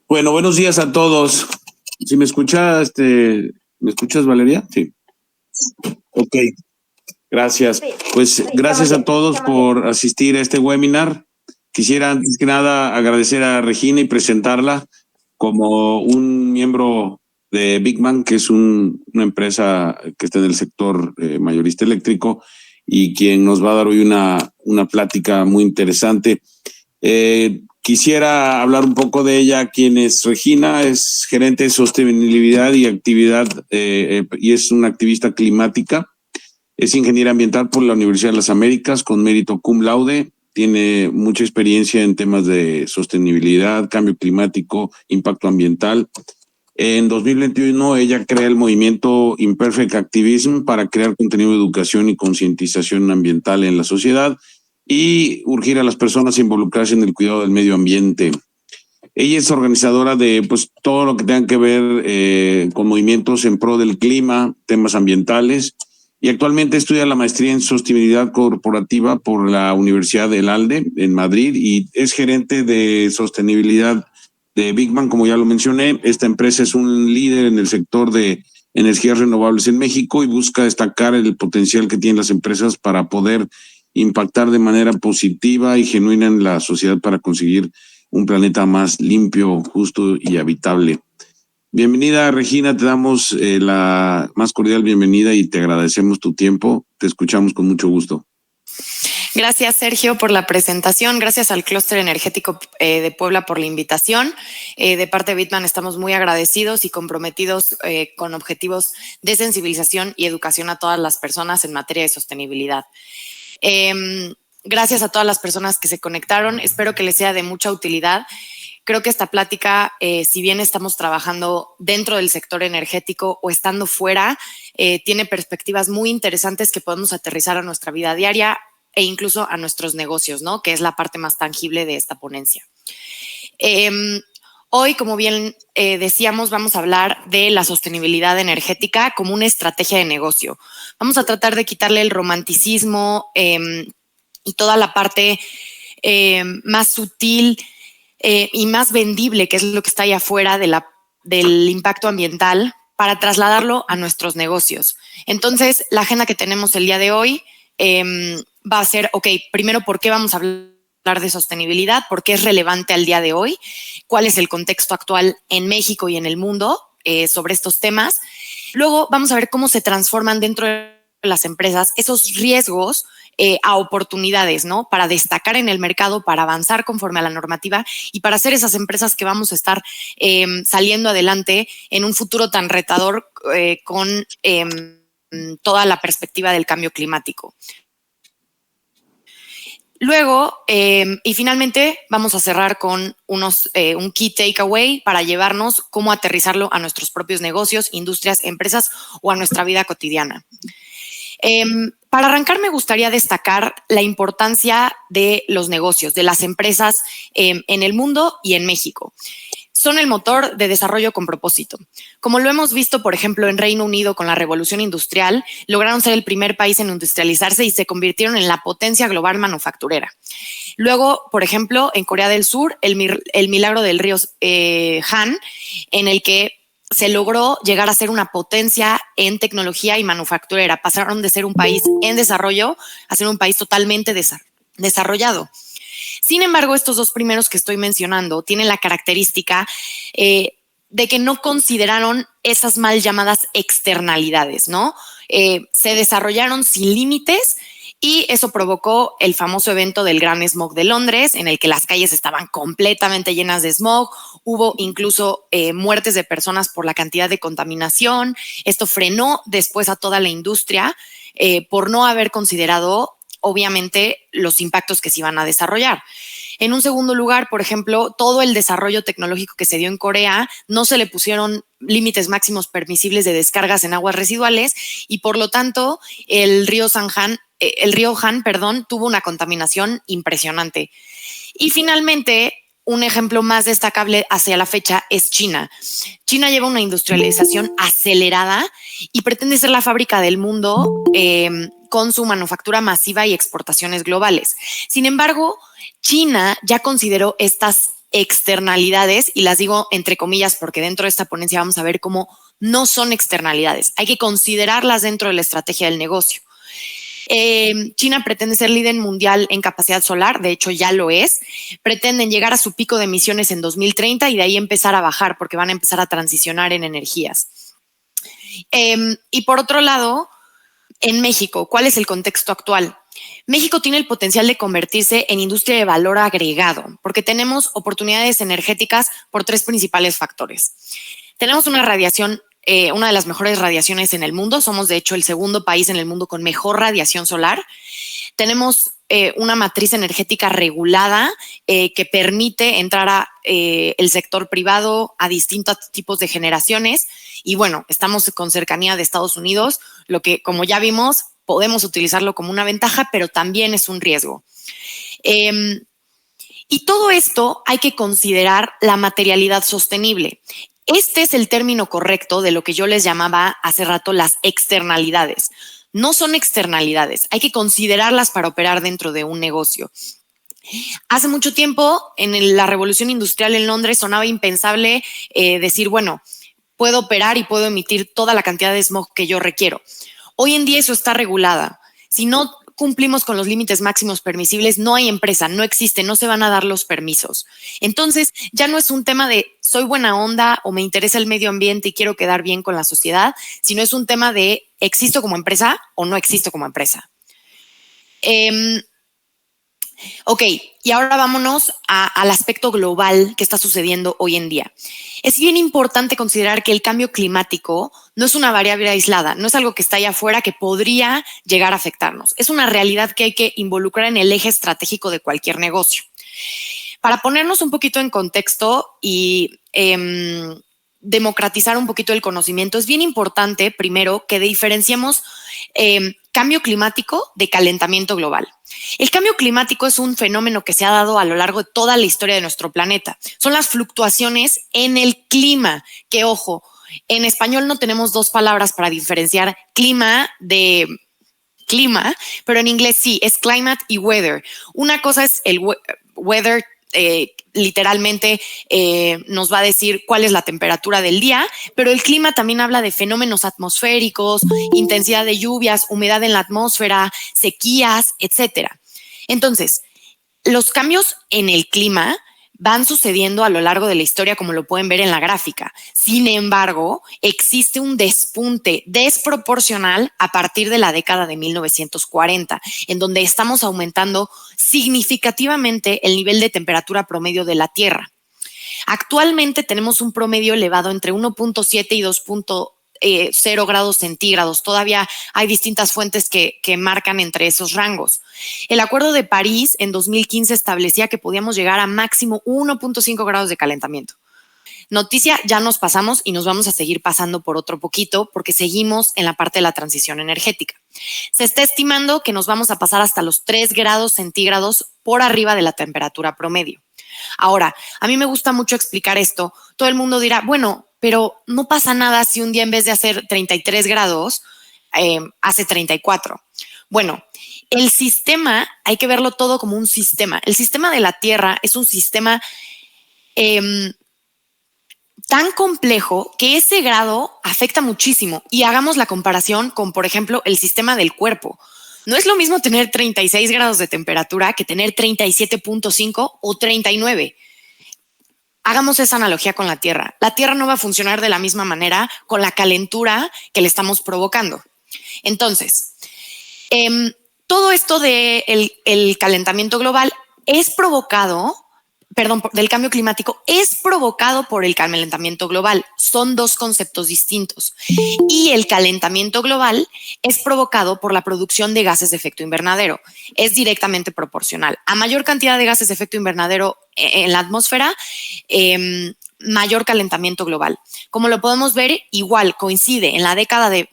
Bueno, buenos días a todos. Si me escuchas, ¿me escuchas, Valeria? Sí. Ok, gracias. Pues gracias a todos por asistir a este webinar. Quisiera antes que nada agradecer a Regina y presentarla como un miembro de Bigman, que es una empresa que está en el sector mayorista eléctrico y quien nos va a dar hoy una plática muy interesante. Quisiera hablar un poco de ella. Quien es Regina, es gerente de sostenibilidad y actividad y es una activista climática. Es ingeniera ambiental por la Universidad de las Américas con mérito cum laude. Tiene mucha experiencia en temas de sostenibilidad, cambio climático, impacto ambiental. En 2021 ella crea el movimiento Imperfect Activism para crear contenido de educación y concientización ambiental en la sociedad y urgir a las personas a involucrarse en el cuidado del medio ambiente. Ella es organizadora de todo lo que tenga que ver con movimientos en pro del clima, temas ambientales, y actualmente estudia la maestría en sostenibilidad corporativa por la Universidad del ALDE en Madrid y es gerente de sostenibilidad de Bigman, como ya lo mencioné. Esta empresa es un líder en el sector de energías renovables en México y busca destacar el potencial que tienen las empresas para poder impactar de manera positiva y genuina en la sociedad para conseguir un planeta más limpio, justo y habitable. Bienvenida, Regina, te damos la más cordial bienvenida y te agradecemos tu tiempo. Te escuchamos con mucho gusto. Gracias, Sergio, por la presentación. Gracias al Clúster Energético de Puebla por la invitación. De parte de Bigman estamos muy agradecidos y comprometidos con objetivos de sensibilización y educación a todas las personas en materia de sostenibilidad. Gracias a todas las personas que se conectaron. Espero que les sea de mucha utilidad. Creo que esta plática, si bien estamos trabajando dentro del sector energético o estando fuera, tiene perspectivas muy interesantes que podemos aterrizar a nuestra vida diaria e incluso a nuestros negocios, ¿no? Que es la parte más tangible de esta ponencia. Hoy, como bien decíamos, vamos a hablar de la sostenibilidad energética como una estrategia de negocio. Vamos a tratar de quitarle el romanticismo y toda la parte más sutil y más vendible, que es lo que está ahí afuera del impacto ambiental, para trasladarlo a nuestros negocios. Entonces, la agenda que tenemos el día de hoy va a ser, primero, ¿por qué vamos a hablar de sostenibilidad? ¿Por qué es relevante al día de hoy? ¿Cuál es el contexto actual en México y en el mundo sobre estos temas? Luego vamos a ver cómo se transforman dentro de las empresas esos riesgos a oportunidades, ¿no? Para destacar en el mercado, para avanzar conforme a la normativa y para ser esas empresas que vamos a estar saliendo adelante en un futuro tan retador con toda la perspectiva del cambio climático. Luego, y finalmente, vamos a cerrar con un key takeaway para llevarnos cómo aterrizarlo a nuestros propios negocios, industrias, empresas o a nuestra vida cotidiana. Para arrancar, me gustaría destacar la importancia de los negocios, de las empresas en el mundo y en México. Son el motor de desarrollo con propósito. Como lo hemos visto, por ejemplo, en Reino Unido con la revolución industrial, lograron ser el primer país en industrializarse y se convirtieron en la potencia global manufacturera. Luego, por ejemplo, en Corea del Sur, el milagro del río Han, en el que se logró llegar a ser una potencia en tecnología y manufacturera. Pasaron de ser un país en desarrollo a ser un país totalmente desarrollado. Sin embargo, estos dos primeros que estoy mencionando tienen la característica de que no consideraron esas mal llamadas externalidades, ¿no? Se desarrollaron sin límites y eso provocó el famoso evento del Gran Smog de Londres, en el que las calles estaban completamente llenas de smog. Hubo incluso muertes de personas por la cantidad de contaminación. Esto frenó después a toda la industria por no haber considerado, obviamente, los impactos que se iban a desarrollar. En un segundo lugar, por ejemplo, todo el desarrollo tecnológico que se dio en Corea, no se le pusieron límites máximos permisibles de descargas en aguas residuales y, por lo tanto, el río Han, tuvo una contaminación impresionante. Y finalmente, un ejemplo más destacable hacia la fecha es China. China lleva una industrialización acelerada y pretende ser la fábrica del mundo con su manufactura masiva y exportaciones globales. Sin embargo, China ya consideró estas externalidades, y las digo entre comillas porque dentro de esta ponencia vamos a ver cómo no son externalidades. Hay que considerarlas dentro de la estrategia del negocio. China pretende ser líder mundial en capacidad solar, de hecho ya lo es. Pretenden llegar a su pico de emisiones en 2030 y de ahí empezar a bajar porque van a empezar a transicionar en energías. Y por otro lado, en México, ¿cuál es el contexto actual? México tiene el potencial de convertirse en industria de valor agregado porque tenemos oportunidades energéticas por 3 principales factores. Tenemos una radiación, una de las mejores radiaciones en el mundo. Somos, de hecho, el segundo país en el mundo con mejor radiación solar. Tenemos una matriz energética regulada que permite entrar a el sector privado a distintos tipos de generaciones. Y bueno, estamos con cercanía de Estados Unidos, lo que, como ya vimos, podemos utilizarlo como una ventaja, pero también es un riesgo. Y todo esto hay que considerar la materialidad sostenible. Este es el término correcto de lo que yo les llamaba hace rato las externalidades. No son externalidades, hay que considerarlas para operar dentro de un negocio. Hace mucho tiempo, en la revolución industrial en Londres, sonaba impensable decir, bueno, puedo operar y puedo emitir toda la cantidad de smog que yo requiero. Hoy en día eso está regulada. Si no cumplimos con los límites máximos permisibles, no hay empresa, no existe, no se van a dar los permisos. Entonces, ya no es un tema de soy buena onda o me interesa el medio ambiente y quiero quedar bien con la sociedad, sino es un tema de existo como empresa o no existo como empresa. Ok, y ahora vámonos al aspecto global que está sucediendo hoy en día. Es bien importante considerar que el cambio climático no es una variable aislada, no es algo que está allá afuera que podría llegar a afectarnos. Es una realidad que hay que involucrar en el eje estratégico de cualquier negocio. Para ponernos un poquito en contexto y democratizar un poquito el conocimiento, es bien importante, primero, que diferenciemos cambio climático de calentamiento global. El cambio climático es un fenómeno que se ha dado a lo largo de toda la historia de nuestro planeta. Son las fluctuaciones en el clima, que ojo, en español no tenemos 2 palabras para diferenciar clima de clima, pero en inglés sí, es climate y weather. Una cosa es el weather, literalmente nos va a decir cuál es la temperatura del día, pero el clima también habla de fenómenos atmosféricos, intensidad de lluvias, humedad en la atmósfera, sequías, etcétera. Entonces, los cambios en el clima van sucediendo a lo largo de la historia, como lo pueden ver en la gráfica. Sin embargo, existe un despunte desproporcional a partir de la década de 1940, en donde estamos aumentando significativamente el nivel de temperatura promedio de la Tierra. Actualmente tenemos un promedio elevado entre 1.7 y 2.0 grados centígrados. Todavía hay distintas fuentes que marcan entre esos rangos. El Acuerdo de París en 2015 establecía que podíamos llegar a máximo 1.5 grados de calentamiento. Noticia, ya nos pasamos y nos vamos a seguir pasando por otro poquito porque seguimos en la parte de la transición energética. Se está estimando que nos vamos a pasar hasta los 3 grados centígrados por arriba de la temperatura promedio. Ahora, a mí me gusta mucho explicar esto. Todo el mundo dirá, bueno, pero no pasa nada si un día en vez de hacer 33 grados, hace 34. Bueno, el sistema, hay que verlo todo como un sistema. El sistema de la Tierra es un sistema tan complejo que ese grado afecta muchísimo. Y hagamos la comparación con, por ejemplo, el sistema del cuerpo. No es lo mismo tener 36 grados de temperatura que tener 37.5 o 39. Hagamos esa analogía con la Tierra. La Tierra no va a funcionar de la misma manera con la calentura que le estamos provocando. Entonces, todo esto del calentamiento global es provocado, del cambio climático, es provocado por el calentamiento global. Son 2 conceptos distintos. Y el calentamiento global es provocado por la producción de gases de efecto invernadero. Es directamente proporcional. A mayor cantidad de gases de efecto invernadero en la atmósfera, mayor calentamiento global. Como lo podemos ver, igual coincide en la década de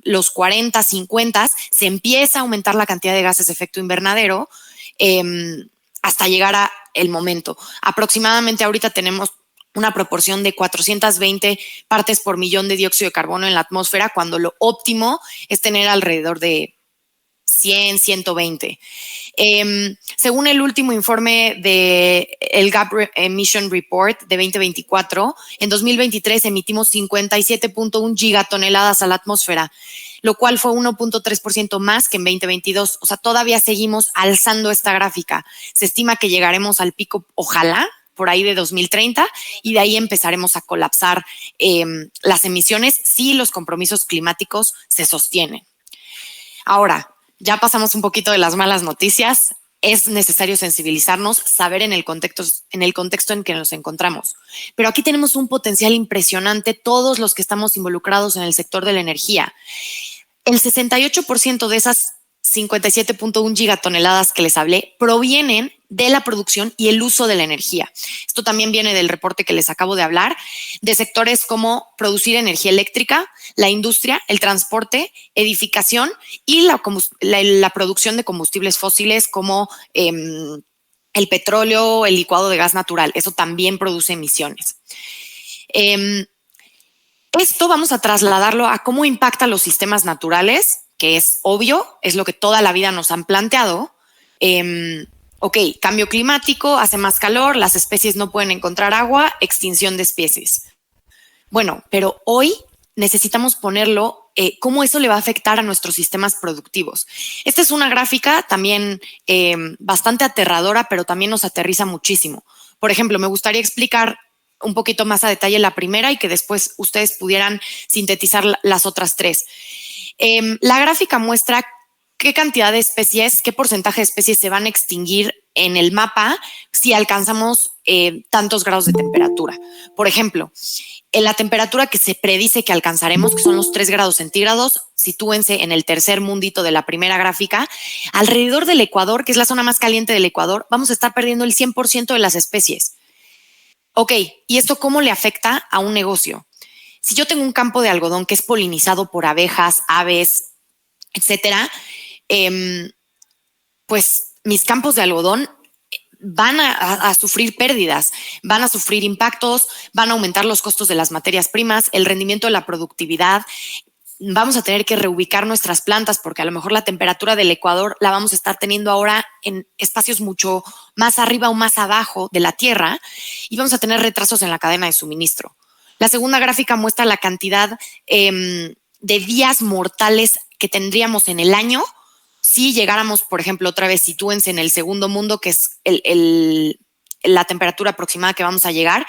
los 40, 50, se empieza a aumentar la cantidad de gases de efecto invernadero hasta llegar a el momento. Aproximadamente ahorita tenemos una proporción de 420 partes por millón de dióxido de carbono en la atmósfera, cuando lo óptimo es tener alrededor de 100, 120. Según el último informe del Gap Emission Report de 2024, en 2023 emitimos 57.1 gigatoneladas a la atmósfera, lo cual fue 1.3% más que en 2022. O sea, todavía seguimos alzando esta gráfica. Se estima que llegaremos al pico, ojalá, por ahí de 2030, y de ahí empezaremos a colapsar las emisiones si los compromisos climáticos se sostienen. Ahora, ya pasamos un poquito de las malas noticias. Es necesario sensibilizarnos, saber en el contexto en que nos encontramos. Pero aquí tenemos un potencial impresionante, todos los que estamos involucrados en el sector de la energía. El 68% de esas 57.1 gigatoneladas que les hablé provienen de la producción y el uso de la energía. Esto también viene del reporte que les acabo de hablar, de sectores como producir energía eléctrica, la industria, el transporte, edificación y la producción de combustibles fósiles como el petróleo, el licuado de gas natural. Eso también produce emisiones. Esto vamos a trasladarlo a cómo impacta los sistemas naturales, que es obvio, es lo que toda la vida nos han planteado. Cambio climático, hace más calor, las especies no pueden encontrar agua, extinción de especies. Bueno, pero hoy necesitamos ponerlo, cómo eso le va a afectar a nuestros sistemas productivos. Esta es una gráfica también bastante aterradora, pero también nos aterriza muchísimo. Por ejemplo, me gustaría explicar un poquito más a detalle la primera y que después ustedes pudieran sintetizar las otras tres. La gráfica muestra qué cantidad de especies, qué porcentaje de especies se van a extinguir en el mapa si alcanzamos tantos grados de temperatura. Por ejemplo, en la temperatura que se predice que alcanzaremos, que son los 3 grados centígrados, sitúense en el tercer mundito de la primera gráfica, alrededor del Ecuador, que es la zona más caliente del Ecuador, vamos a estar perdiendo el 100% de las especies. ¿Y esto cómo le afecta a un negocio? Si yo tengo un campo de algodón que es polinizado por abejas, aves, etcétera, pues mis campos de algodón van a sufrir pérdidas, van a sufrir impactos, van a aumentar los costos de las materias primas, el rendimiento de la productividad. Vamos a tener que reubicar nuestras plantas porque a lo mejor la temperatura del Ecuador la vamos a estar teniendo ahora en espacios mucho más arriba o más abajo de la tierra y vamos a tener retrasos en la cadena de suministro. La segunda gráfica muestra la cantidad de días mortales que tendríamos en el año si llegáramos, por ejemplo, otra vez sitúense en el segundo mundo, que es la temperatura aproximada que vamos a llegar.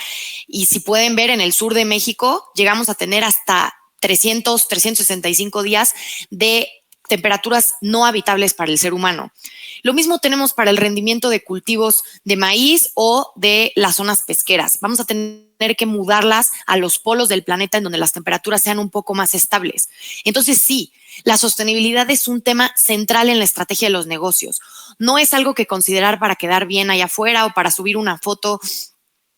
Y si pueden ver, en el sur de México llegamos a tener hasta 365 días de temperaturas no habitables para el ser humano. Lo mismo tenemos para el rendimiento de cultivos de maíz o de las zonas pesqueras. Vamos a tener que mudarlas a los polos del planeta en donde las temperaturas sean un poco más estables. Entonces, sí, la sostenibilidad es un tema central en la estrategia de los negocios. No es algo que considerar para quedar bien allá afuera o para subir una foto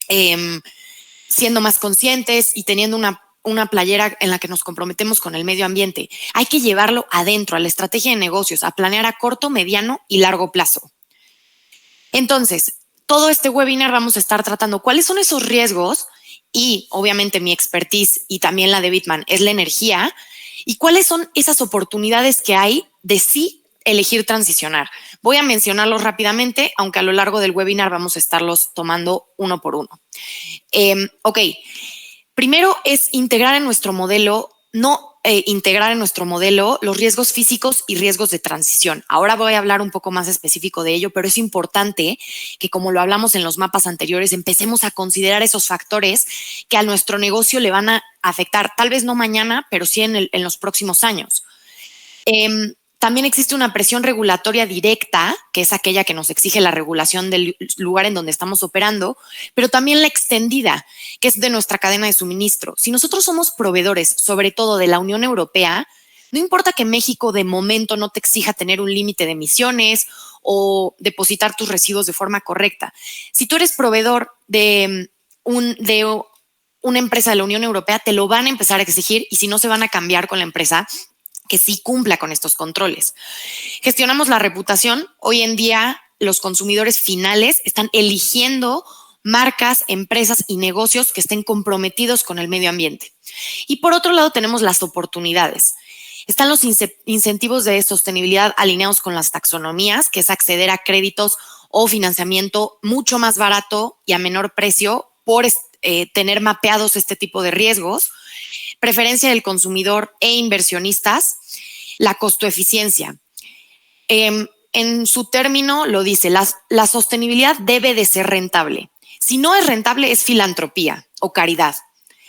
siendo más conscientes y teniendo una playera en la que nos comprometemos con el medio ambiente. Hay que llevarlo adentro, a la estrategia de negocios, a planear a corto, mediano y largo plazo. Entonces, todo este webinar vamos a estar tratando cuáles son esos riesgos y obviamente mi expertise y también la de Bitman es la energía y cuáles son esas oportunidades que hay de sí elegir transicionar. Voy a mencionarlos rápidamente, aunque a lo largo del webinar vamos a estarlos tomando uno por uno. Primero es integrar en nuestro modelo, integrar en nuestro modelo los riesgos físicos y riesgos de transición. Ahora voy a hablar un poco más específico de ello, pero es importante que, como lo hablamos en los mapas anteriores, empecemos a considerar esos factores que a nuestro negocio le van a afectar, tal vez no mañana, pero sí en los próximos años. También existe una presión regulatoria directa, que es aquella que nos exige la regulación del lugar en donde estamos operando, pero también la extendida, que es de nuestra cadena de suministro. Si nosotros somos proveedores, sobre todo de la Unión Europea, no importa que México de momento no te exija tener un límite de emisiones o depositar tus residuos de forma correcta. Si tú eres proveedor de una empresa de la Unión Europea, te lo van a empezar a exigir y si no, se van a cambiar con la empresa que sí cumpla con estos controles. Gestionamos la reputación. Hoy en día los consumidores finales están eligiendo marcas, empresas y negocios que estén comprometidos con el medio ambiente. Y por otro lado tenemos las oportunidades. Están los incentivos de sostenibilidad alineados con las taxonomías, que es acceder a créditos o financiamiento mucho más barato y a menor precio por tener mapeados este tipo de riesgos. Preferencia del consumidor e inversionistas. La costoeficiencia. En su término lo dice, la sostenibilidad debe de ser rentable. Si no es rentable, es filantropía o caridad.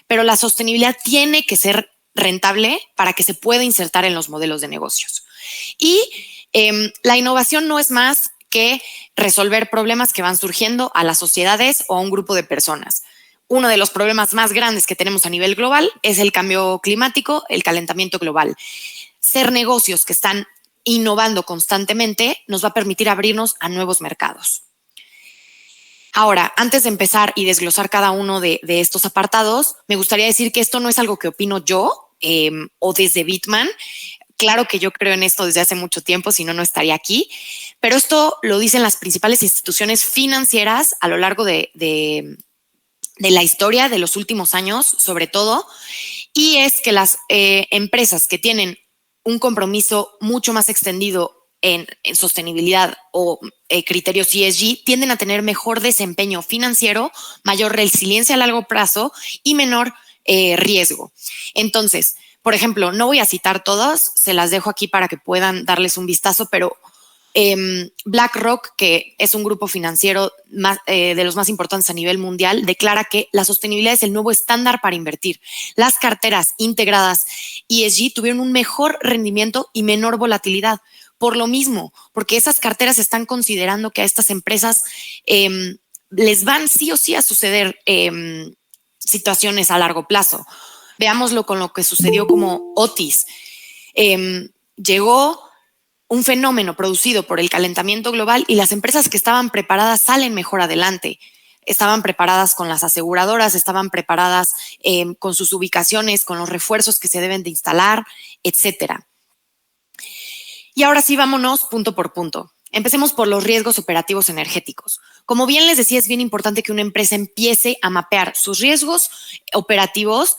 Pero la sostenibilidad tiene que ser rentable para que se pueda insertar en los modelos de negocios. Y la innovación no es más que resolver problemas que van surgiendo a las sociedades o a un grupo de personas. Uno de los problemas más grandes que tenemos a nivel global es el cambio climático, el calentamiento global. Ser negocios que están innovando constantemente nos va a permitir abrirnos a nuevos mercados. Ahora, antes de empezar y desglosar cada uno de estos apartados, me gustaría decir que esto no es algo que opino yo o desde Bitman. Claro que yo creo en esto desde hace mucho tiempo, si no, no estaría aquí. Pero esto lo dicen las principales instituciones financieras a lo largo de la historia de los últimos años, sobre todo. Y es que las empresas que tienen un compromiso mucho más extendido en sostenibilidad o criterios ESG tienden a tener mejor desempeño financiero, mayor resiliencia a largo plazo y menor riesgo. Entonces, por ejemplo, no voy a citar todas, se las dejo aquí para que puedan darles un vistazo, pero BlackRock, que es un grupo financiero de los más importantes a nivel mundial, declara que la sostenibilidad es el nuevo estándar para invertir. Las carteras integradas ESG tuvieron un mejor rendimiento y menor volatilidad. Por lo mismo, porque esas carteras están considerando que a estas empresas les van sí o sí a suceder situaciones a largo plazo. Veámoslo con lo que sucedió como Otis. Llegó un fenómeno producido por el calentamiento global y las empresas que estaban preparadas salen mejor adelante. Estaban preparadas con las aseguradoras, estaban preparadas con sus ubicaciones, con los refuerzos que se deben de instalar, etcétera. Y ahora sí, vámonos punto por punto. Empecemos por los riesgos operativos energéticos. Como bien les decía, es bien importante que una empresa empiece a mapear sus riesgos operativos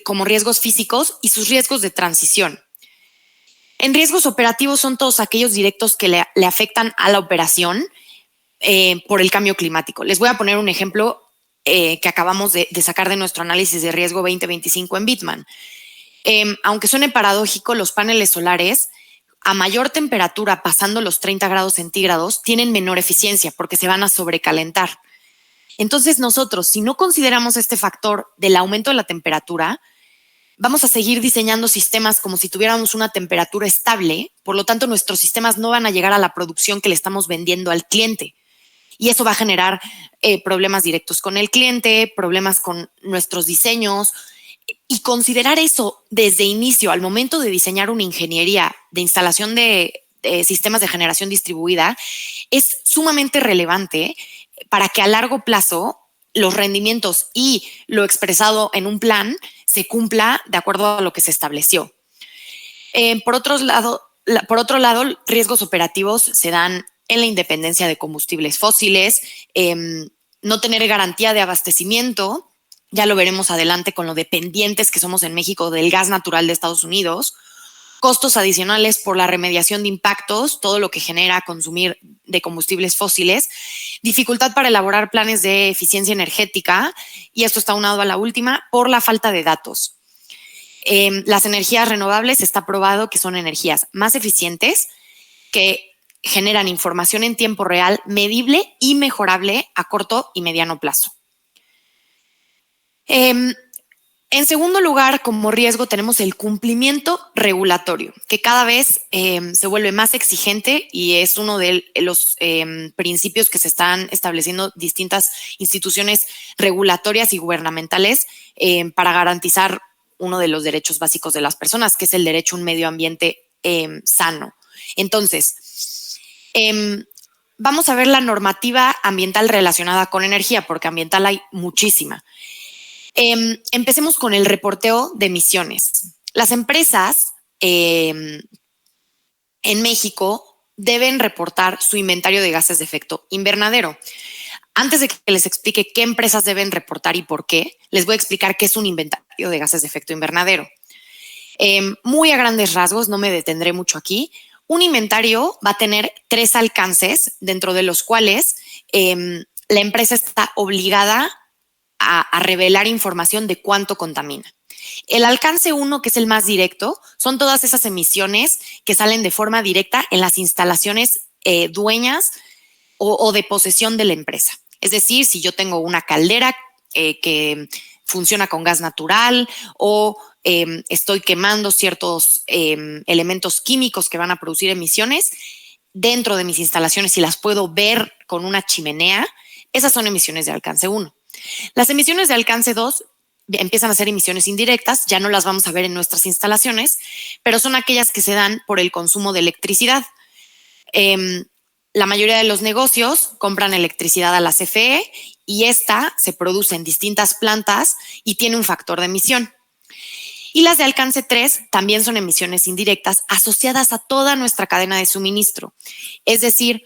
como riesgos físicos y sus riesgos de transición. En riesgos operativos son todos aquellos directos que le afectan a la operación por el cambio climático. Les voy a poner un ejemplo que acabamos de sacar de nuestro análisis de riesgo 2025 en Bitman. Aunque suene paradójico, los paneles solares a mayor temperatura, pasando los 30 grados centígrados, tienen menor eficiencia porque se van a sobrecalentar. Entonces nosotros, si no consideramos este factor del aumento de la temperatura, vamos a seguir diseñando sistemas como si tuviéramos una temperatura estable, por lo tanto nuestros sistemas no van a llegar a la producción que le estamos vendiendo al cliente. Y eso va a generar problemas directos con el cliente, problemas con nuestros diseños. Y considerar eso desde inicio, al momento de diseñar una ingeniería de instalación de sistemas de generación distribuida, es sumamente relevante para que a largo plazo los rendimientos y lo expresado en un plan se cumpla de acuerdo a lo que se estableció. Por otro lado, riesgos operativos se dan en la independencia de combustibles fósiles, no tener garantía de abastecimiento. Ya lo veremos adelante con lo dependientes que somos en México del gas natural de Estados Unidos. Costos adicionales por la remediación de impactos, todo lo que genera consumir de combustibles fósiles. Dificultad para elaborar planes de eficiencia energética. Y esto está aunado a la última, por la falta de datos. Las energías renovables está probado que son energías más eficientes, que generan información en tiempo real, medible y mejorable a corto y mediano plazo. En segundo lugar, como riesgo, tenemos el cumplimiento regulatorio, que cada vez se vuelve más exigente y es uno de los principios que se están estableciendo distintas instituciones regulatorias y gubernamentales para garantizar uno de los derechos básicos de las personas, que es el derecho a un medio ambiente sano. Entonces, vamos a ver la normativa ambiental relacionada con energía, porque ambiental hay muchísima. Empecemos con el reporteo de emisiones. Las empresas en México deben reportar su inventario de gases de efecto invernadero. Antes de que les explique qué empresas deben reportar y por qué, les voy a explicar qué es un inventario de gases de efecto invernadero. Muy a grandes rasgos, no me detendré mucho aquí. Un inventario va a tener 3 alcances, dentro de los cuales la empresa está obligada a revelar información de cuánto contamina. El alcance 1, que es el más directo, son todas esas emisiones que salen de forma directa en las instalaciones dueñas o de posesión de la empresa. Es decir, si yo tengo una caldera que funciona con gas natural o estoy quemando ciertos elementos químicos que van a producir emisiones dentro de mis instalaciones y las puedo ver con una chimenea, esas son emisiones de alcance 1. Las emisiones de alcance 2 empiezan a ser emisiones indirectas, ya no las vamos a ver en nuestras instalaciones, pero son aquellas que se dan por el consumo de electricidad. La mayoría de los negocios compran electricidad a la CFE y esta se produce en distintas plantas y tiene un factor de emisión. Y las de alcance 3 también son emisiones indirectas asociadas a toda nuestra cadena de suministro. Es decir,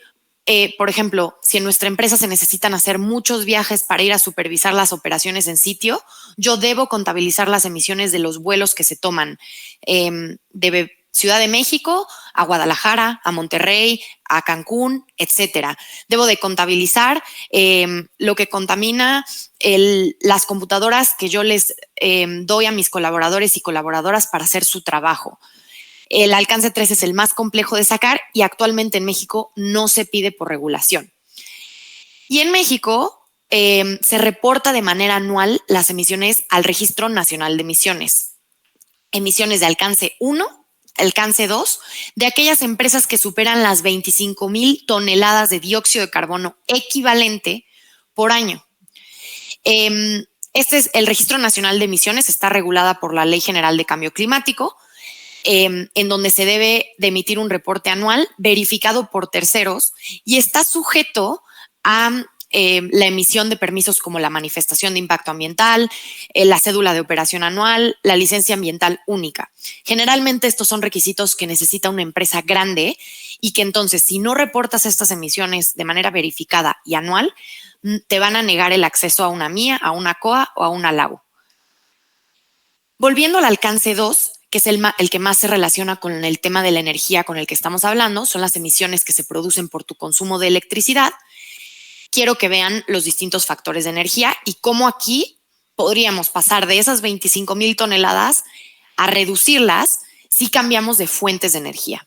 por ejemplo, si en nuestra empresa se necesitan hacer muchos viajes para ir a supervisar las operaciones en sitio, yo debo contabilizar las emisiones de los vuelos que se toman de Ciudad de México a Guadalajara, a Monterrey, a Cancún, etcétera. Debo de contabilizar lo que contamina las computadoras que yo les doy a mis colaboradores y colaboradoras para hacer su trabajo. El alcance 3 es el más complejo de sacar y actualmente en México no se pide por regulación. Y en México se reporta de manera anual las emisiones al Registro Nacional de Emisiones. Emisiones de alcance 1, alcance 2, de aquellas empresas que superan las 25,000 toneladas de dióxido de carbono equivalente por año. Este es el Registro Nacional de Emisiones, está regulada por la Ley General de Cambio Climático, en donde se debe de emitir un reporte anual verificado por terceros y está sujeto a la emisión de permisos como la manifestación de impacto ambiental, la cédula de operación anual, la licencia ambiental única. Generalmente estos son requisitos que necesita una empresa grande y que entonces si no reportas estas emisiones de manera verificada y anual, te van a negar el acceso a una MIA, a una COA o a una LAU. Volviendo al alcance 2, que es el que más se relaciona con el tema de la energía con el que estamos hablando, son las emisiones que se producen por tu consumo de electricidad. Quiero que vean los distintos factores de energía y cómo aquí podríamos pasar de esas 25,000 toneladas a reducirlas si cambiamos de fuentes de energía.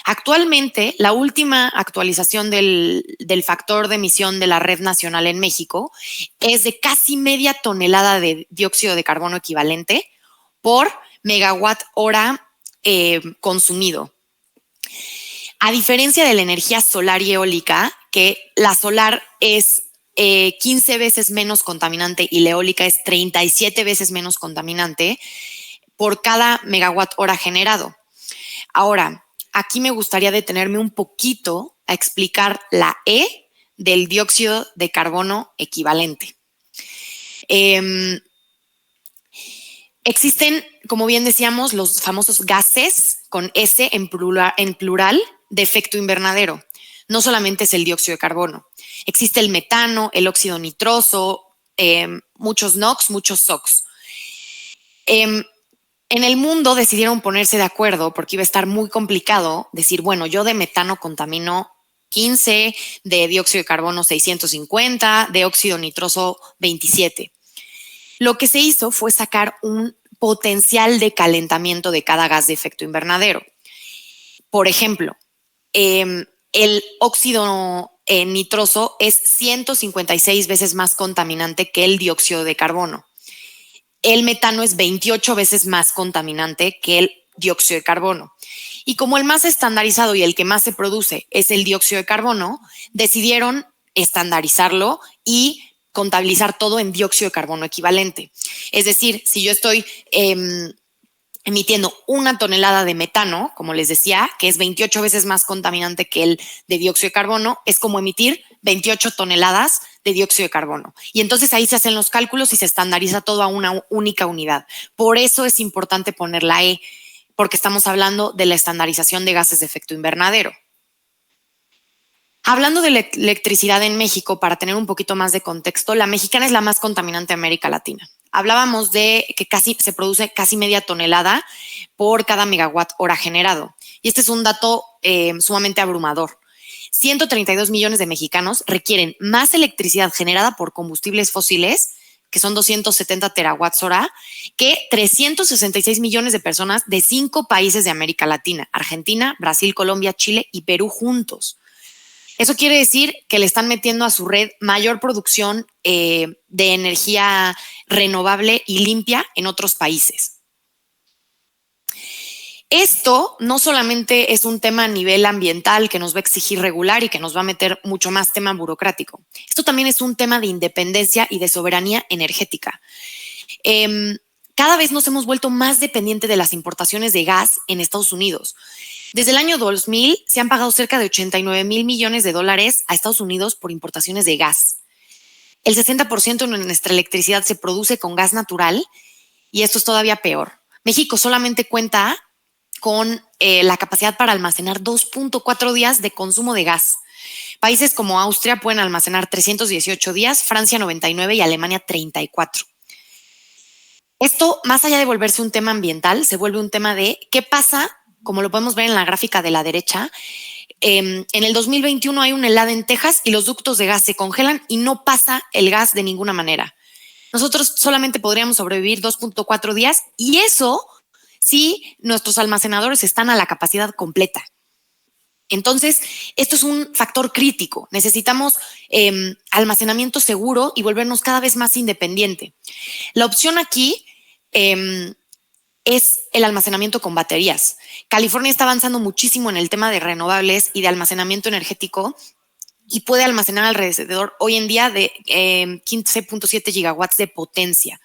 Actualmente, la última actualización del factor de emisión de la red nacional en México es de casi media tonelada de dióxido de carbono equivalente por megawatt hora consumido. A diferencia de la energía solar y eólica, que la solar es 15 veces menos contaminante y la eólica es 37 veces menos contaminante por cada megawatt hora generado. Ahora, aquí me gustaría detenerme un poquito a explicar la E del dióxido de carbono equivalente. Existen, como bien decíamos, los famosos gases con S en plural de efecto invernadero. No solamente es el dióxido de carbono. Existe el metano, el óxido nitroso, muchos NOx, muchos SOx. En el mundo decidieron ponerse de acuerdo porque iba a estar muy complicado decir, bueno, yo de metano contamino 15, de dióxido de carbono 650, de óxido nitroso 27. Lo que se hizo fue sacar un potencial de calentamiento de cada gas de efecto invernadero. Por ejemplo, el óxido nitroso es 156 veces más contaminante que el dióxido de carbono. El metano es 28 veces más contaminante que el dióxido de carbono. Y como el más estandarizado y el que más se produce es el dióxido de carbono, decidieron estandarizarlo y contabilizar todo en dióxido de carbono equivalente. Es decir, si yo estoy emitiendo 1 tonelada de metano, como les decía, que es 28 veces más contaminante que el de dióxido de carbono, es como emitir 28 toneladas de dióxido de carbono. Y entonces ahí se hacen los cálculos y se estandariza todo a una única unidad. Por eso es importante poner la E, porque estamos hablando de la estandarización de gases de efecto invernadero. Hablando de la electricidad en México, para tener un poquito más de contexto, la mexicana es la más contaminante de América Latina. hablábamos de que se produce casi media tonelada por cada megawatt hora generado. Y este es un dato sumamente abrumador. 132 millones de mexicanos requieren más electricidad generada por combustibles fósiles, que son 270 terawatts hora, que 366 millones de personas de 5 países de América Latina: Argentina, Brasil, Colombia, Chile y Perú juntos. Eso quiere decir que le están metiendo a su red mayor producción de energía renovable y limpia en otros países. Esto no solamente es un tema a nivel ambiental que nos va a exigir regular y que nos va a meter mucho más tema burocrático. Esto también es un tema de independencia y de soberanía energética. Cada vez nos hemos vuelto más dependientes de las importaciones de gas en Estados Unidos. Desde el año 2000 se han pagado cerca de 89 mil millones de dólares a Estados Unidos por importaciones de gas. El 60% de nuestra electricidad se produce con gas natural y esto es todavía peor. México solamente cuenta con la capacidad para almacenar 2.4 días de consumo de gas. Países como Austria pueden almacenar 318 días, Francia 99 y Alemania 34. Esto, más allá de volverse un tema ambiental, se vuelve un tema de qué pasa, como lo podemos ver en la gráfica de la derecha. En el 2021 hay un helado en Texas y los ductos de gas se congelan y no pasa el gas de ninguna manera. Nosotros solamente podríamos sobrevivir 2.4 días y eso si nuestros almacenadores están a la capacidad completa. Entonces, esto es un factor crítico. Necesitamos almacenamiento seguro y volvernos cada vez más independiente. La opción aquí es el almacenamiento con baterías. California está avanzando muchísimo en el tema de renovables y de almacenamiento energético y puede almacenar alrededor hoy en día de 15.7 gigawatts de potencia.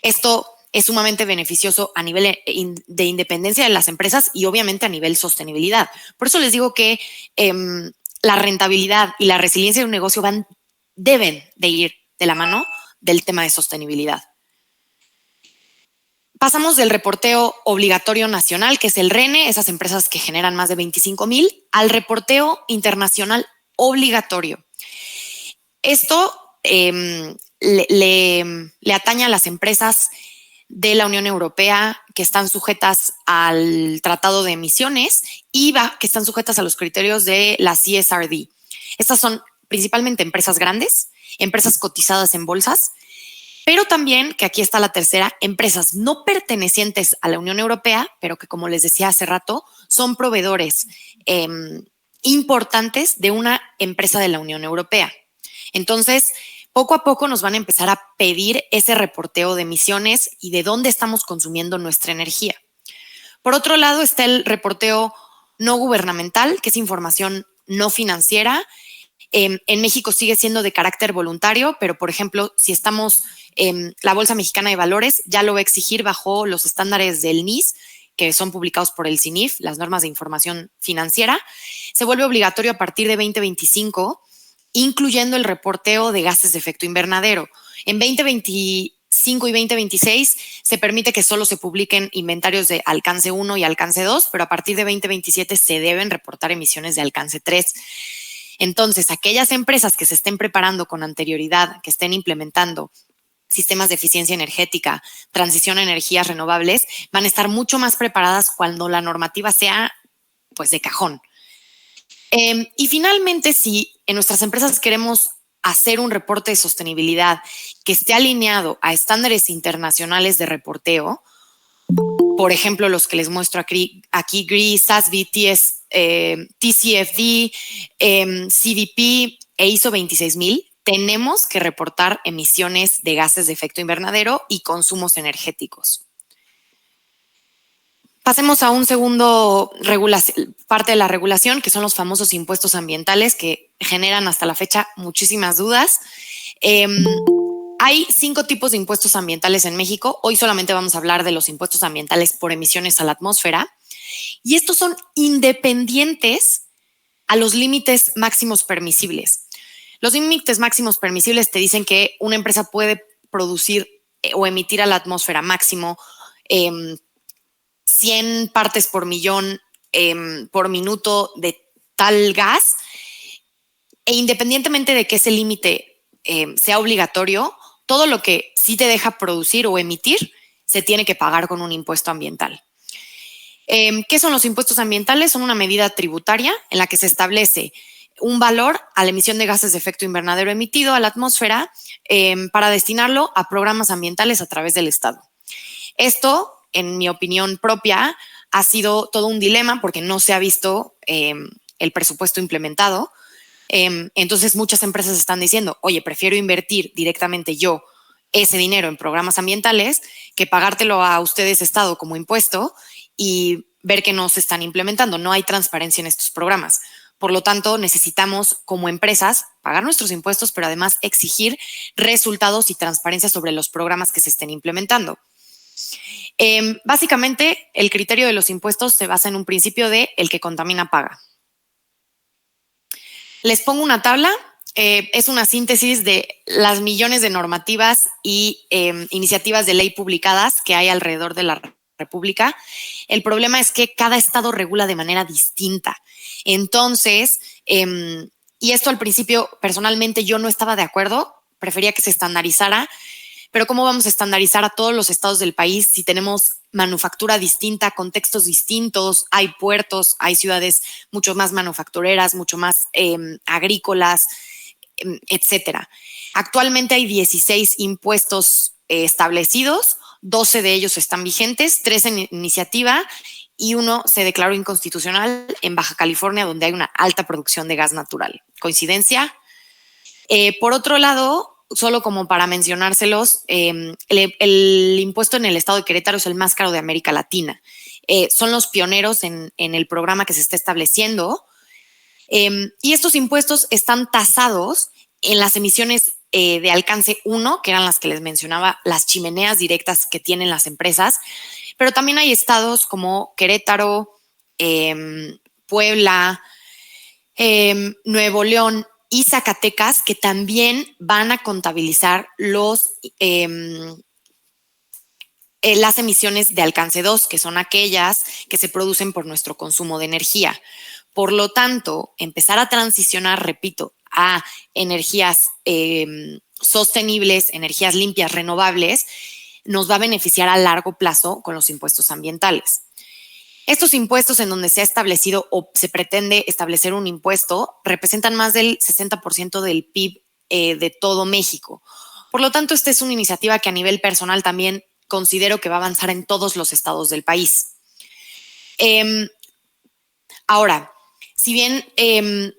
Esto es sumamente beneficioso a nivel de independencia de las empresas y obviamente a nivel sostenibilidad. Por eso les digo que la rentabilidad y la resiliencia de un negocio deben de ir de la mano del tema de sostenibilidad. Pasamos del reporteo obligatorio nacional, que es el RENE, esas empresas que generan más de 25,000, al reporteo internacional obligatorio. Esto le atañe a las empresas de la Unión Europea que están sujetas al Tratado de Emisiones y que están sujetas a los criterios de la CSRD. Estas son principalmente empresas grandes, empresas cotizadas en bolsas, pero también, que aquí está la tercera, empresas no pertenecientes a la Unión Europea, pero que, como les decía hace rato, son proveedores importantes de una empresa de la Unión Europea. Entonces, poco a poco nos van a empezar a pedir ese reporteo de emisiones y de dónde estamos consumiendo nuestra energía. Por otro lado está el reporteo no gubernamental, que es información no financiera. En México sigue siendo de carácter voluntario, pero por ejemplo, si estamos la Bolsa Mexicana de Valores ya lo va a exigir bajo los estándares del NIS, que son publicados por el CINIF, las normas de información financiera. Se vuelve obligatorio a partir de 2025, incluyendo el reporteo de gases de efecto invernadero. En 2025 y 2026 se permite que solo se publiquen inventarios de alcance 1 y alcance 2, pero a partir de 2027 se deben reportar emisiones de alcance 3. Entonces, aquellas empresas que se estén preparando con anterioridad, que estén implementando sistemas de eficiencia energética, transición a energías renovables, van a estar mucho más preparadas cuando la normativa sea pues de cajón. Y finalmente, si en nuestras empresas queremos hacer un reporte de sostenibilidad que esté alineado a estándares internacionales de reporteo, por ejemplo, los que les muestro aquí GRI, SASB, TCFD, CDP e ISO 26000, tenemos que reportar emisiones de gases de efecto invernadero y consumos energéticos. Pasemos a un segundo parte de la regulación, que son los famosos impuestos ambientales, que generan hasta la fecha muchísimas dudas. Hay 5 tipos de impuestos ambientales en México. Hoy solamente vamos a hablar de los impuestos ambientales por emisiones a la atmósfera. Y estos son independientes a los límites máximos permisibles. Los límites máximos permisibles te dicen que una empresa puede producir o emitir a la atmósfera máximo 100 partes por millón por minuto de tal gas, e independientemente de que ese límite sea obligatorio, todo lo que sí te deja producir o emitir, se tiene que pagar con un impuesto ambiental. ¿Qué son los impuestos ambientales? Son una medida tributaria en la que se establece un valor a la emisión de gases de efecto invernadero emitido a la atmósfera para destinarlo a programas ambientales a través del Estado. Esto, en mi opinión propia, ha sido todo un dilema porque no se ha visto el presupuesto implementado. Entonces, muchas empresas están diciendo, oye, prefiero invertir directamente yo ese dinero en programas ambientales que pagártelo a ustedes, Estado, como impuesto y ver que no se están implementando. No hay transparencia en estos programas. Por lo tanto, necesitamos como empresas pagar nuestros impuestos, pero además exigir resultados y transparencia sobre los programas que se estén implementando. Básicamente, el criterio de los impuestos se basa en un principio de el que contamina paga. Les pongo una tabla. Es una síntesis de las millones de normativas y iniciativas de ley publicadas que hay alrededor de la República. El problema es que cada estado regula de manera distinta. Entonces, y esto al principio personalmente yo no estaba de acuerdo, prefería que se estandarizara, pero ¿cómo vamos a estandarizar a todos los estados del país si tenemos manufactura distinta, contextos distintos, hay puertos, hay ciudades mucho más manufactureras, mucho más agrícolas, etcétera? Actualmente hay 16 impuestos establecidos, 12 de ellos están vigentes, 3 en iniciativa y 1 se declaró inconstitucional en Baja California, donde hay una alta producción de gas natural. ¿Coincidencia? Por otro lado, solo como para mencionárselos, el impuesto en el estado de Querétaro es el más caro de América Latina. Son los pioneros en el programa que se está estableciendo. Y estos impuestos están tasados en las emisiones de alcance 1, que eran las que les mencionaba, las chimeneas directas que tienen las empresas. Pero también hay estados como Querétaro, Puebla, Nuevo León y Zacatecas que también van a contabilizar las emisiones de alcance 2, que son aquellas que se producen por nuestro consumo de energía. Por lo tanto, empezar a transicionar, repito, a energías sostenibles, energías limpias, renovables, nos va a beneficiar a largo plazo con los impuestos ambientales. Estos impuestos en donde se ha establecido o se pretende establecer un impuesto representan más del 60% del PIB de todo México. Por lo tanto, esta es una iniciativa que a nivel personal también considero que va a avanzar en todos los estados del país. Ahora, si bien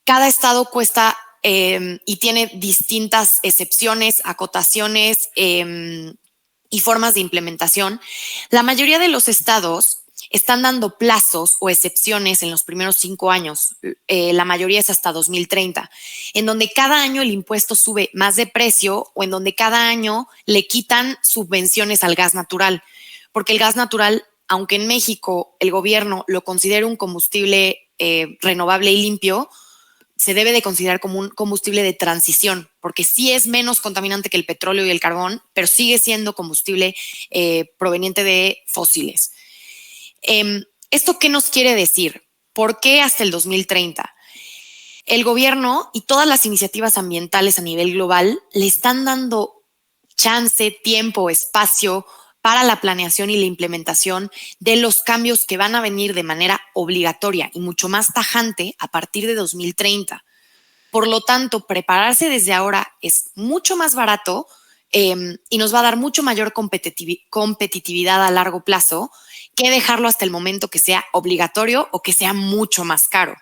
cada estado cuesta y tiene distintas excepciones, acotaciones y formas de implementación, la mayoría de los estados están dando plazos o excepciones en los primeros 5 años, la mayoría es hasta 2030, en donde cada año el impuesto sube más de precio o en donde cada año le quitan subvenciones al gas natural, porque el gas natural, aunque en México el gobierno lo considera un combustible renovable y limpio, se debe de considerar como un combustible de transición, porque sí es menos contaminante que el petróleo y el carbón, pero sigue siendo combustible proveniente de fósiles. ¿Esto qué nos quiere decir? ¿Por qué hasta el 2030? El gobierno y todas las iniciativas ambientales a nivel global le están dando chance, tiempo, espacio para la planeación y la implementación de los cambios que van a venir de manera obligatoria y mucho más tajante a partir de 2030. Por lo tanto, prepararse desde ahora es mucho más barato y nos va a dar mucho mayor competitividad a largo plazo que dejarlo hasta el momento que sea obligatorio o que sea mucho más caro.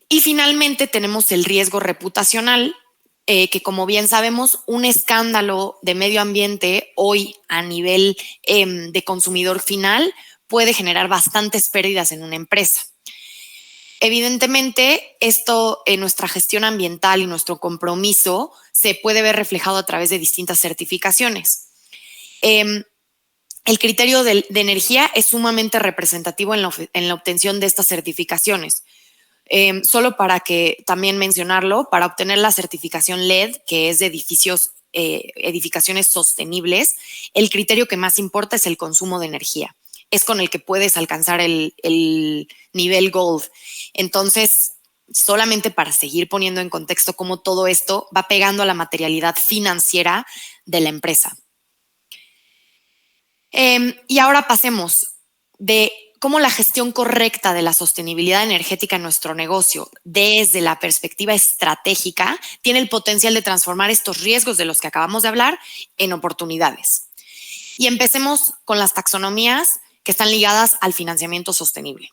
Y finalmente tenemos el riesgo reputacional, que como bien sabemos, un escándalo de medio ambiente hoy a nivel de consumidor final puede generar bastantes pérdidas en una empresa. Evidentemente, esto en nuestra gestión ambiental y nuestro compromiso se puede ver reflejado a través de distintas certificaciones. El criterio de energía es sumamente representativo en la obtención de estas certificaciones. Solo para que también mencionarlo, para obtener la certificación LED, que es de edificaciones sostenibles, el criterio que más importa es el consumo de energía. Es con el que puedes alcanzar el nivel Gold. Entonces, solamente para seguir poniendo en contexto cómo todo esto va pegando a la materialidad financiera de la empresa. Y ahora pasemos de cómo la gestión correcta de la sostenibilidad energética en nuestro negocio desde la perspectiva estratégica tiene el potencial de transformar estos riesgos de los que acabamos de hablar en oportunidades. Y empecemos con las taxonomías que están ligadas al financiamiento sostenible.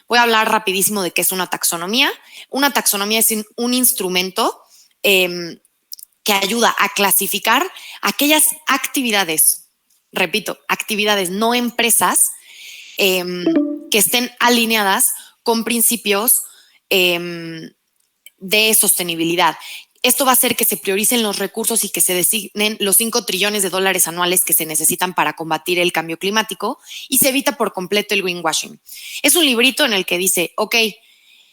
Voy a hablar rapidísimo de qué es una taxonomía. Una taxonomía es un instrumento que ayuda a clasificar aquellas actividades, repito, actividades, no empresas, que estén alineadas con principios de sostenibilidad. Esto va a hacer que se prioricen los recursos y que se designen los 5 trillones de dólares anuales que se necesitan para combatir el cambio climático y se evita por completo el greenwashing. Es un librito en el que dice, ok,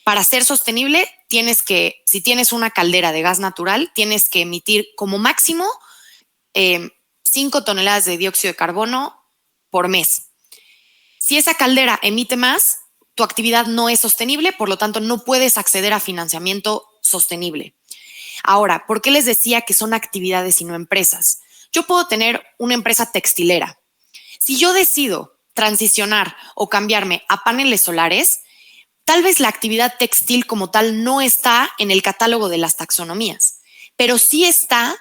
para ser sostenible tienes que, si tienes una caldera de gas natural, tienes que emitir como máximo 5 toneladas de dióxido de carbono por mes. Si esa caldera emite más, tu actividad no es sostenible, por lo tanto no puedes acceder a financiamiento sostenible. Ahora, ¿por qué les decía que son actividades y no empresas? Yo puedo tener una empresa textilera. Si yo decido transicionar o cambiarme a paneles solares, tal vez la actividad textil como tal no está en el catálogo de las taxonomías, pero sí está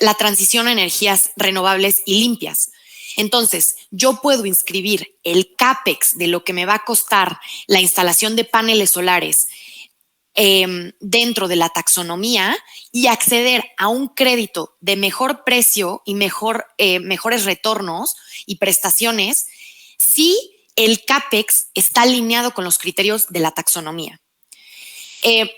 la transición a energías renovables y limpias. Entonces, yo puedo inscribir el CAPEX de lo que me va a costar la instalación de paneles solares dentro de la taxonomía y acceder a un crédito de mejor precio y mejores retornos y prestaciones si el CAPEX está alineado con los criterios de la taxonomía.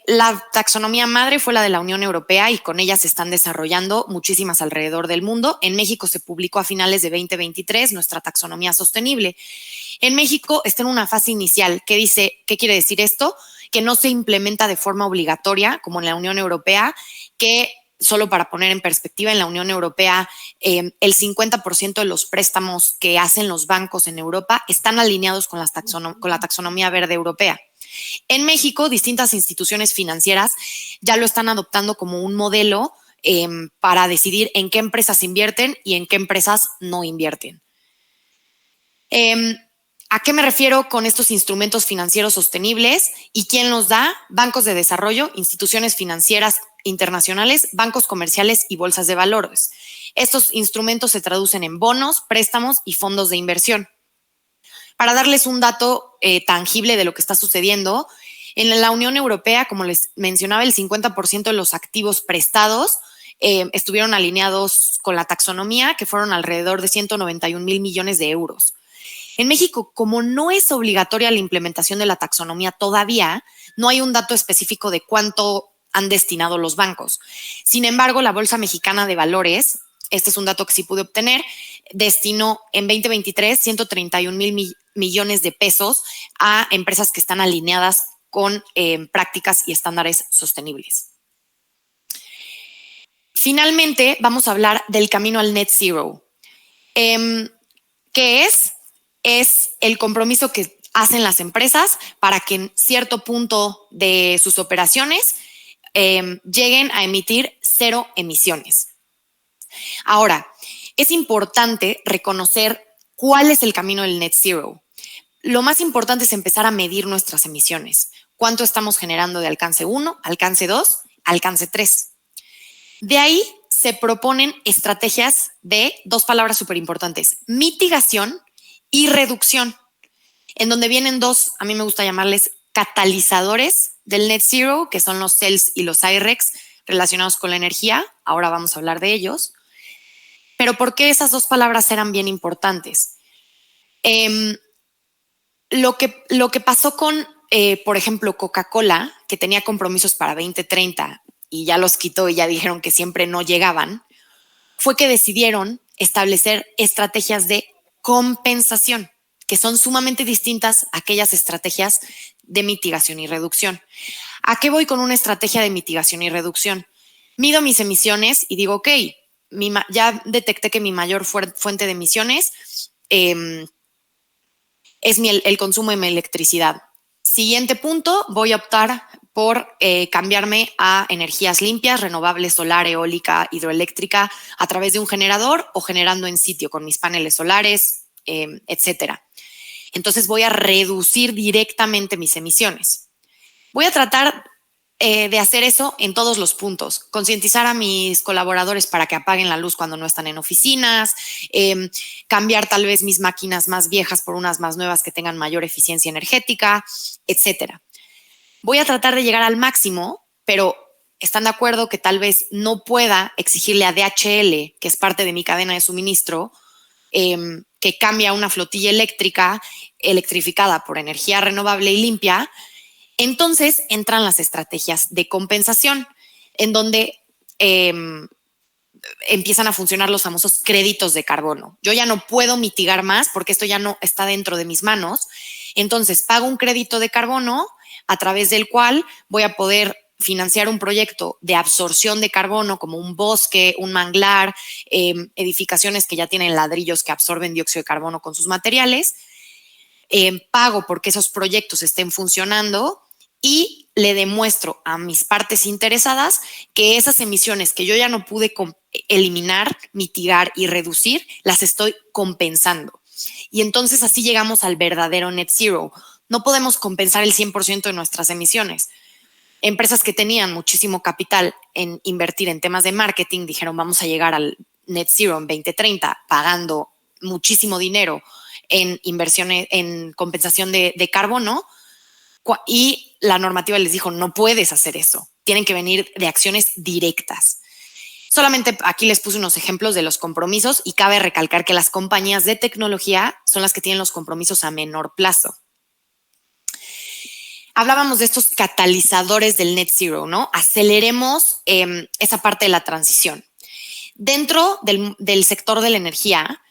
La taxonomía madre fue la de la Unión Europea y con ella se están desarrollando muchísimas alrededor del mundo. En México se publicó a finales de 2023 nuestra taxonomía sostenible. En México está en una fase inicial que dice, ¿qué quiere decir esto? Que no se implementa de forma obligatoria como en la Unión Europea, que solo para poner en perspectiva, en la Unión Europea el 50% de los préstamos que hacen los bancos en Europa están alineados con la taxonomía verde europea. En México, distintas instituciones financieras ya lo están adoptando como un modelo para decidir en qué empresas invierten y en qué empresas no invierten. ¿A qué me refiero con estos instrumentos financieros sostenibles y quién los da? Bancos de desarrollo, instituciones financieras internacionales, bancos comerciales y bolsas de valores. Estos instrumentos se traducen en bonos, préstamos y fondos de inversión. Para darles un dato tangible de lo que está sucediendo, en la Unión Europea, como les mencionaba, el 50% de los activos prestados estuvieron alineados con la taxonomía, que fueron alrededor de 191,000 millones de euros. En México, como no es obligatoria la implementación de la taxonomía todavía, no hay un dato específico de cuánto han destinado los bancos. Sin embargo, la Bolsa Mexicana de Valores, este es un dato que sí pude obtener, destinó en 2023 131,000 millones de pesos a empresas que están alineadas con prácticas y estándares sostenibles. Finalmente, vamos a hablar del camino al net zero. ¿Qué es? Es el compromiso que hacen las empresas para que en cierto punto de sus operaciones lleguen a emitir 0 emisiones. Ahora, es importante reconocer cuál es el camino del net zero. Lo más importante es empezar a medir nuestras emisiones. ¿Cuánto estamos generando de alcance 1, alcance 2, alcance 3? De ahí se proponen estrategias de 2 palabras súper importantes: mitigación y reducción, en donde vienen 2, a mí me gusta llamarles catalizadores del net zero, que son los CELS y los I-RECs relacionados con la energía. Ahora vamos a hablar de ellos. Pero ¿por qué esas 2 palabras eran bien importantes? Lo que pasó con, por ejemplo, Coca-Cola, que tenía compromisos para 2030 y ya los quitó y ya dijeron que siempre no llegaban, fue que decidieron establecer estrategias de compensación, que son sumamente distintas a aquellas estrategias de mitigación y reducción. ¿A qué voy con una estrategia de mitigación y reducción? Mido mis emisiones y digo, ok, ya detecté que mi mayor fuente de emisiones es el consumo de mi electricidad. Siguiente punto, voy a optar por cambiarme a energías limpias, renovables, solar, eólica, hidroeléctrica, a través de un generador o generando en sitio con mis paneles solares, etcétera. Entonces voy a reducir directamente mis emisiones. Voy a tratar de hacer eso en todos los puntos. Concientizar a mis colaboradores para que apaguen la luz cuando no están en oficinas, cambiar tal vez mis máquinas más viejas por unas más nuevas que tengan mayor eficiencia energética, etcétera. Voy a tratar de llegar al máximo, pero están de acuerdo que tal vez no pueda exigirle a DHL, que es parte de mi cadena de suministro, que cambie a una flotilla eléctrica electrificada por energía renovable y limpia. Entonces entran las estrategias de compensación, en donde empiezan a funcionar los famosos créditos de carbono. Yo ya no puedo mitigar más porque esto ya no está dentro de mis manos. Entonces pago un crédito de carbono a través del cual voy a poder financiar un proyecto de absorción de carbono como un bosque, un manglar, edificaciones que ya tienen ladrillos que absorben dióxido de carbono con sus materiales. Pago porque esos proyectos estén funcionando y le demuestro a mis partes interesadas que esas emisiones que yo ya no pude eliminar, mitigar y reducir, las estoy compensando. Y entonces así llegamos al verdadero net zero. No podemos compensar el 100% de nuestras emisiones. Empresas que tenían muchísimo capital en invertir en temas de marketing dijeron vamos a llegar al net zero en 2030 pagando muchísimo dinero en inversiones, en compensación de carbono, y la normativa les dijo no puedes hacer eso, tienen que venir de acciones directas. Solamente aquí les puse unos ejemplos de los compromisos y cabe recalcar que las compañías de tecnología son las que tienen los compromisos a menor plazo. Hablábamos de estos catalizadores del net zero, ¿no? Aceleremos esa parte de la transición. Dentro del sector de la energía,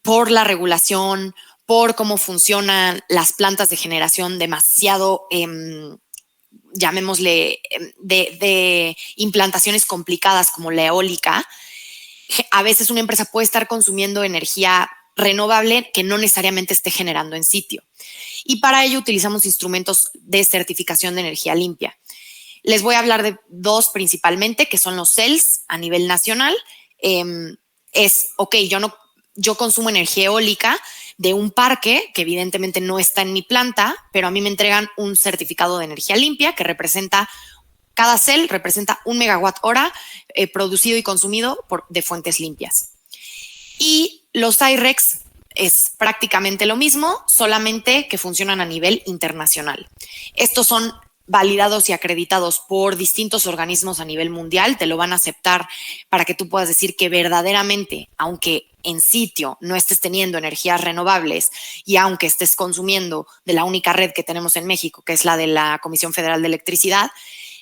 por la regulación, por cómo funcionan las plantas de generación demasiado, llamémosle, de implantaciones complicadas como la eólica, a veces una empresa puede estar consumiendo energía renovable que no necesariamente esté generando en sitio. Y para ello utilizamos instrumentos de certificación de energía limpia. Les voy a hablar de dos principalmente, que son los CELS a nivel nacional. Yo consumo energía eólica de un parque que evidentemente no está en mi planta, pero a mí me entregan un certificado de energía limpia que representa, cada CEL representa 1 megawatt hora producido y consumido de fuentes limpias. Y los I-RECs es prácticamente lo mismo, solamente que funcionan a nivel internacional. Estos son validados y acreditados por distintos organismos a nivel mundial, te lo van a aceptar para que tú puedas decir que verdaderamente, aunque en sitio no estés teniendo energías renovables y aunque estés consumiendo de la única red que tenemos en México, que es la de la Comisión Federal de Electricidad,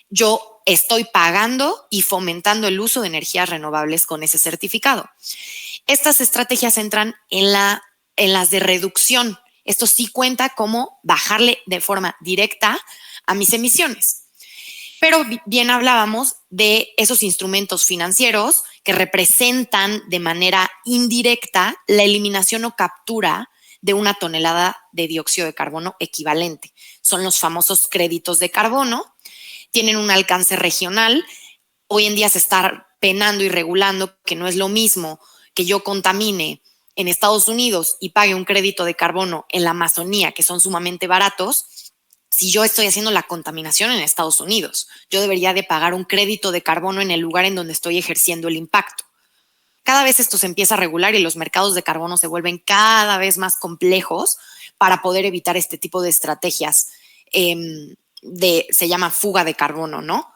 yo estoy pagando y fomentando el uso de energías renovables con ese certificado. Estas estrategias entran en las de reducción. Esto sí cuenta como bajarle de forma directa a mis emisiones. Pero bien hablábamos de esos instrumentos financieros que representan de manera indirecta la eliminación o captura de 1 tonelada de dióxido de carbono equivalente. Son los famosos créditos de carbono. Tienen un alcance regional. Hoy en día se está penando y regulando que no es lo mismo que yo contamine en Estados Unidos y pague un crédito de carbono en la Amazonía, que son sumamente baratos, si yo estoy haciendo la contaminación en Estados Unidos. Yo debería de pagar un crédito de carbono en el lugar en donde estoy ejerciendo el impacto. Cada vez esto se empieza a regular y los mercados de carbono se vuelven cada vez más complejos para poder evitar este tipo de estrategias se llama fuga de carbono, ¿no?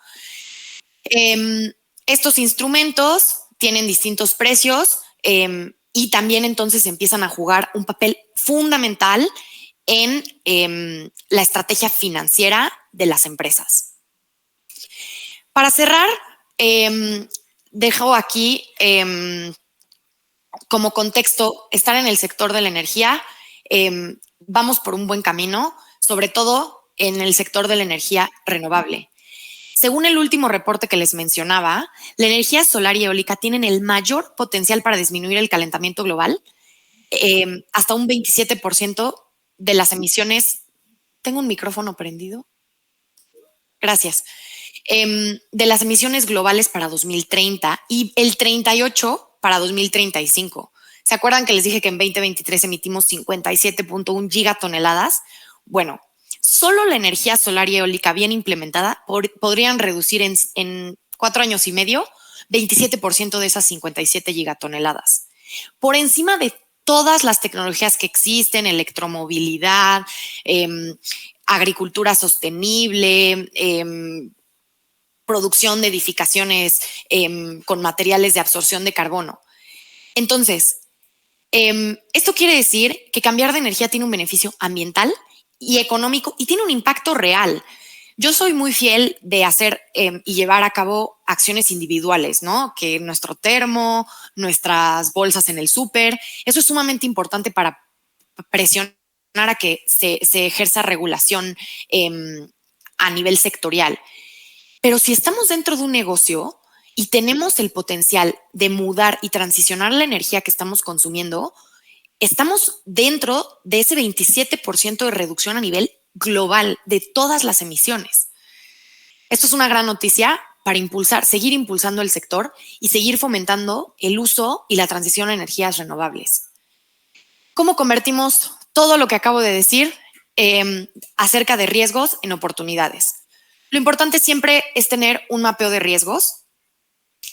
Estos instrumentos tienen distintos precios y también entonces empiezan a jugar un papel fundamental en la estrategia financiera de las empresas. Para cerrar, dejo aquí como contexto, estar en el sector de la energía, vamos por un buen camino, sobre todo en el sector de la energía renovable. Según el último reporte que les mencionaba, la energía solar y eólica tienen el mayor potencial para disminuir el calentamiento global, hasta un 27% de las emisiones ¿Tengo un micrófono prendido? Gracias. De las emisiones globales para 2030 y el 38 para 2035. ¿Se acuerdan que les dije que en 2023 emitimos 57.1 gigatoneladas? Bueno, solo la energía solar y eólica bien implementada podrían reducir en 4 años y medio 27% de esas 57 gigatoneladas. Por encima de todas las tecnologías que existen, electromovilidad, agricultura sostenible, producción de edificaciones con materiales de absorción de carbono. Entonces, esto quiere decir que cambiar de energía tiene un beneficio ambiental y económico y tiene un impacto real. Yo soy muy fiel de hacer y llevar a cabo acciones individuales, ¿no? Que nuestro termo, nuestras bolsas en el súper, eso es sumamente importante para presionar a que se ejerza regulación a nivel sectorial. Pero si estamos dentro de un negocio y tenemos el potencial de mudar y transicionar la energía que estamos consumiendo, estamos dentro de ese 27% de reducción a nivel global de todas las emisiones. Esto es una gran noticia para seguir impulsando el sector y seguir fomentando el uso y la transición a energías renovables. ¿Cómo convertimos todo lo que acabo de decir acerca de riesgos en oportunidades? Lo importante siempre es tener un mapeo de riesgos.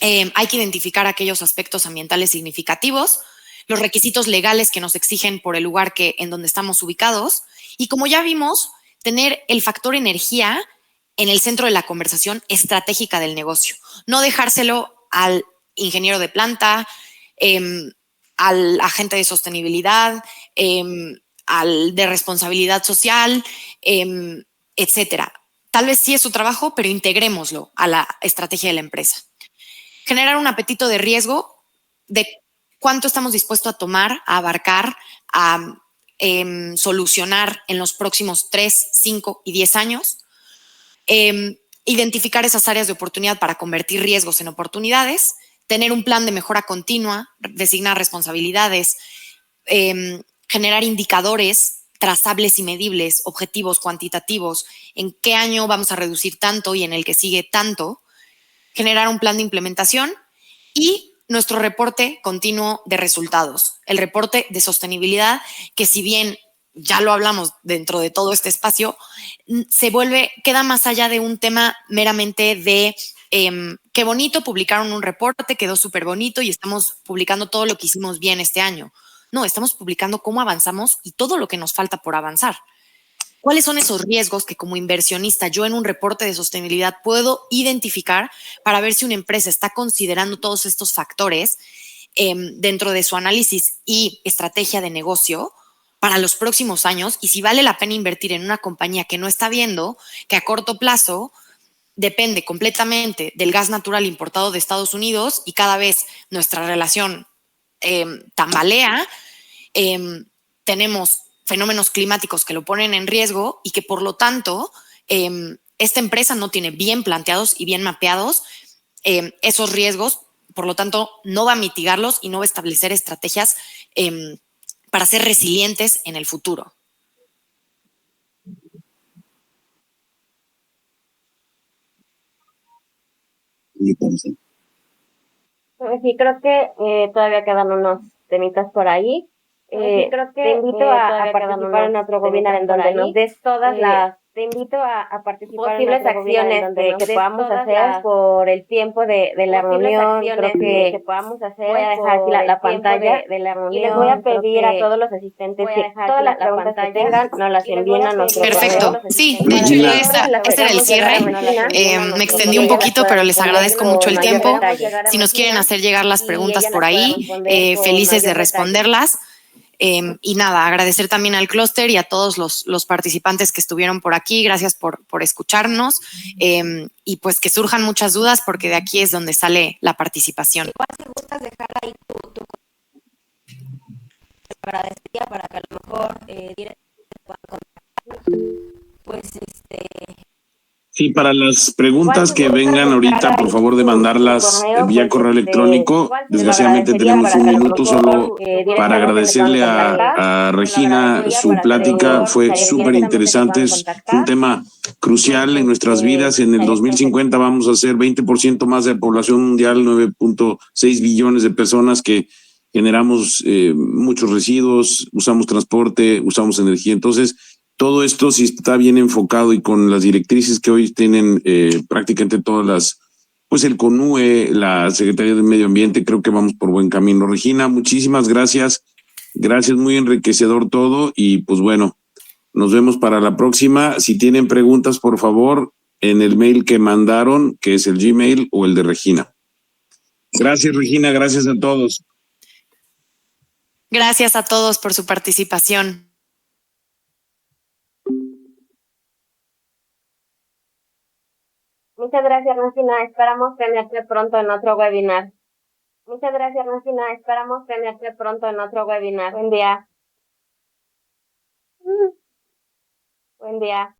Hay que identificar aquellos aspectos ambientales significativos, los requisitos legales que nos exigen por el lugar en donde estamos ubicados y, como ya vimos, tener el factor energía en el centro de la conversación estratégica del negocio. No dejárselo al ingeniero de planta, al agente de sostenibilidad, al de responsabilidad social, etcétera. Tal vez sí es su trabajo, pero integrémoslo a la estrategia de la empresa. Generar un apetito de riesgo de cuánto estamos dispuestos a tomar, a abarcar, a solucionar en los próximos 3, 5 y 10 años. Identificar esas áreas de oportunidad para convertir riesgos en oportunidades, tener un plan de mejora continua, designar responsabilidades, generar indicadores trazables y medibles, objetivos cuantitativos, en qué año vamos a reducir tanto y en el que sigue tanto, generar un plan de implementación y nuestro reporte continuo de resultados, el reporte de sostenibilidad, que si bien ya lo hablamos dentro de todo este espacio, queda más allá de un tema meramente de qué bonito, publicaron un reporte, quedó súper bonito y estamos publicando todo lo que hicimos bien este año. No, estamos publicando cómo avanzamos y todo lo que nos falta por avanzar. ¿Cuáles son esos riesgos que como inversionista yo en un reporte de sostenibilidad puedo identificar para ver si una empresa está considerando todos estos factores dentro de su análisis y estrategia de negocio para los próximos años y si vale la pena invertir en una compañía que no está viendo que a corto plazo depende completamente del gas natural importado de Estados Unidos y cada vez nuestra relación tambalea, tenemos fenómenos climáticos que lo ponen en riesgo y que por lo tanto esta empresa no tiene bien planteados y bien mapeados esos riesgos, por lo tanto no va a mitigarlos y no va a establecer estrategias para ser resilientes en el futuro. Sí, creo que todavía quedan unos temitas por ahí. Sí, creo que te invito a participar en otro webinar en donde nos des todas las Te invito a participar posibles acciones que podamos hacer por el tiempo de la reunión. Creo que podamos hacer. voy a dejar aquí la pantalla de la reunión. y les voy a pedir a todos los asistentes que todas las preguntas que tengan nos las envíen a nuestro Perfecto. correo. Sí, de hecho ese era el cierre. Me extendí un poquito, pero les agradezco mucho el tiempo. Si nos quieren hacer llegar las preguntas por ahí, felices de responderlas. Y nada, agradecer también al clúster y a todos los participantes que estuvieron por aquí. Gracias por escucharnos y pues que surjan muchas dudas porque de aquí es donde sale la participación. Igual si gustas dejar ahí tu para que a lo mejor directamente puedan contactarnos, pues Sí, para las preguntas que vengan ahorita, por favor de mandarlas vía correo electrónico. Desgraciadamente tenemos un minuto solo para agradecerle a Regina su plática. Fue súper interesante. Es un tema crucial en nuestras vidas. En el 2050 vamos a ser 20% más de la población mundial, 9.6 billones de personas que generamos muchos residuos, usamos transporte, usamos energía. Entonces, todo esto, si está bien enfocado y con las directrices que hoy tienen prácticamente todas las, pues el CONUE, la Secretaría de Medio Ambiente, creo que vamos por buen camino. Regina, muchísimas gracias. Gracias, muy enriquecedor todo. Y pues bueno, nos vemos para la próxima. Si tienen preguntas, por favor, en el mail que mandaron, que es el Gmail o el de Regina. Gracias, Regina. Gracias a todos. Gracias a todos por su participación. Muchas gracias, Regina. Esperamos tenerte pronto en otro webinar. Muchas gracias, Regina. Esperamos tenerte pronto en otro webinar. Buen día. Buen día.